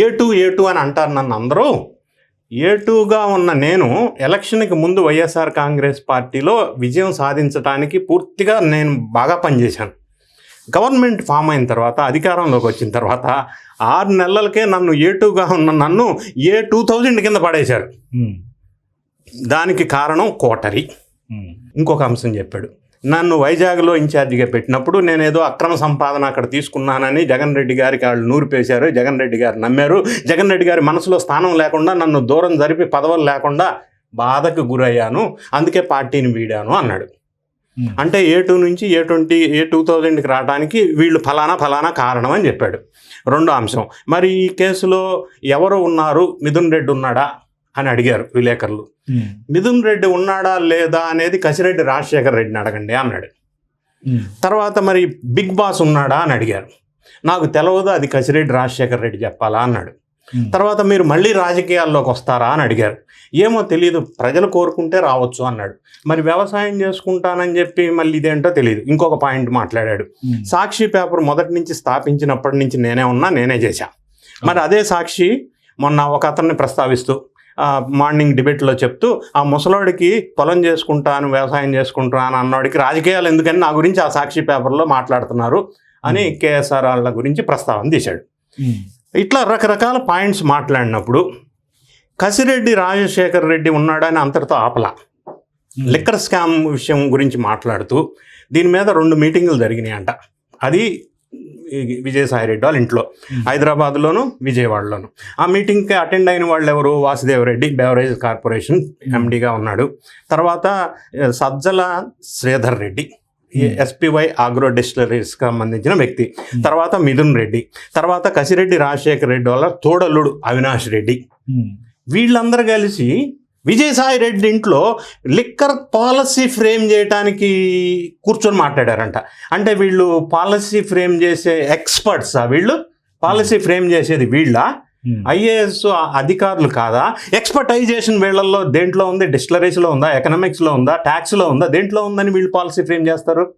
ఏ2 అని అంటారు నన్ను అందరూ. ఏ2గా ఉన్న నేను ఎలక్షన్కి ముందు వైఎస్ఆర్ కాంగ్రెస్ పార్టీలో విజయం సాధించడానికి పూర్తిగా నేను బాగా పనిచేశాను. గవర్నమెంట్ ఫామ్ అయిన తర్వాత, అధికారంలోకి వచ్చిన తర్వాత 6 నెలలకే నన్ను ఏ2గా ఉన్న నన్ను ఏ2000 కింద పడేశారు. దానికి కారణం కోటరీ. ఇంకొక అంశం చెప్పాడు, నన్ను వైజాగ్లో ఇన్ఛార్జిగా పెట్టినప్పుడు నేనేదో అక్రమ సంపాదన అక్కడ తీసుకున్నానని జగన్ రెడ్డి గారికి వాళ్ళు నూరిపేశారు. జగన్ రెడ్డి గారు నమ్మారు. జగన్ రెడ్డి గారి మనసులో స్థానం లేకుండా నన్ను దూరం జరిపి పదవులు లేకుండా బాధకు గురయ్యాను, అందుకే పార్టీని వీడాను అన్నాడు. అంటే ఏ2 నుంచి ఏ2000కి రావడానికి వీళ్ళు ఫలానా కారణం అని చెప్పాడు. రెండో అంశం, మరి ఈ కేసులో ఎవరు ఉన్నారు, మిథున్ రెడ్డి ఉన్నాడా అని అడిగారు విలేకరులు. మిథున్ రెడ్డి ఉన్నాడా లేదా అనేది కసిరెడ్డి రాజశేఖర రెడ్డిని అడగండి అన్నాడు. తర్వాత మరి బిగ్ బాస్ ఉన్నాడా అని అడిగారు. నాకు తెలియదు, అది కసిరెడ్డి రాజశేఖర రెడ్డి చెప్పాలా అన్నాడు. తర్వాత మీరు మళ్ళీ రాజకీయాల్లోకి వస్తారా అని అడిగారు. ఏమో తెలియదు, ప్రజలు కోరుకుంటే రావచ్చు అన్నాడు. మరి వ్యవసాయం చేసుకుంటానని చెప్పి మళ్ళీ ఇదేంటో తెలియదు. ఇంకొక పాయింట్ మాట్లాడాడు, సాక్షి పేపర్ మొదటి నుంచి స్థాపించినప్పటి నుంచి నేనే చేశా. మరి అదే సాక్షి మొన్న ఒక అతన్ని ప్రస్తావిస్తూ మార్నింగ్ డిబేట్లో చెప్తూ, ఆ ముసలోడికి పొలం చేసుకుంటాను, వ్యవసాయం చేసుకుంటాను అన్నోడికి రాజకీయాలు ఎందుకని నా గురించి ఆ సాక్షి పేపర్లో మాట్లాడుతున్నారు అని కేఎస్ఆర్ వాళ్ళ గురించి ప్రస్తావన తీశాడు. ఇట్లా రకరకాల పాయింట్స్ మాట్లాడినప్పుడు కసిరెడ్డి రాజశేఖర రెడ్డి ఉన్నాడని అంతటితో ఆపలా. లిక్కర్ స్కామ్ విషయం గురించి మాట్లాడుతూ దీని మీద 2 మీటింగులు జరిగినాయి అంట. అది విజయసాయి రెడ్డి వాళ్ళ ఇంట్లో, హైదరాబాద్లోను విజయవాడలోను. ఆ మీటింగ్కి అటెండ్ అయిన వాళ్ళు ఎవరు, వాసుదేవరెడ్డి బెవరేజ్ కార్పొరేషన్ ఎండీగా ఉన్నాడు. తర్వాత సజ్జల శ్రీధర్ రెడ్డి ఎస్పీవై ఆగ్రో డిస్టిలరీస్కి సంబంధించిన వ్యక్తి. తర్వాత మిథున్ రెడ్డి, తర్వాత కసిరెడ్డి రాజశేఖర రెడ్డి వాళ్ళ తోడల్లుడు అవినాష్ రెడ్డి. వీళ్ళందరూ కలిసి విజయసాయి రెడ్డి ఇంట్లో లిక్కర్ పాలసీ ఫ్రేమ్ చేయడానికి కూర్చొని మాట్లాడారంట. అంటే వీళ్ళు పాలసీ ఫ్రేమ్ చేసే ఎక్స్పర్ట్సా? వీళ్ళు పాలసీ ఫ్రేమ్ చేసేది వీళ్ళ ఐఏఎస్ అధికారులు కాదా? ఎక్స్పర్టైజేషన్ వీళ్ళల్లో దేంట్లో ఉంది? డిస్టిలరీస్లో ఉందా, ఎకనామిక్స్లో ఉందా, ట్యాక్స్లో ఉందా, దేంట్లో ఉందని వీళ్ళు పాలసీ ఫ్రేమ్ చేస్తారు?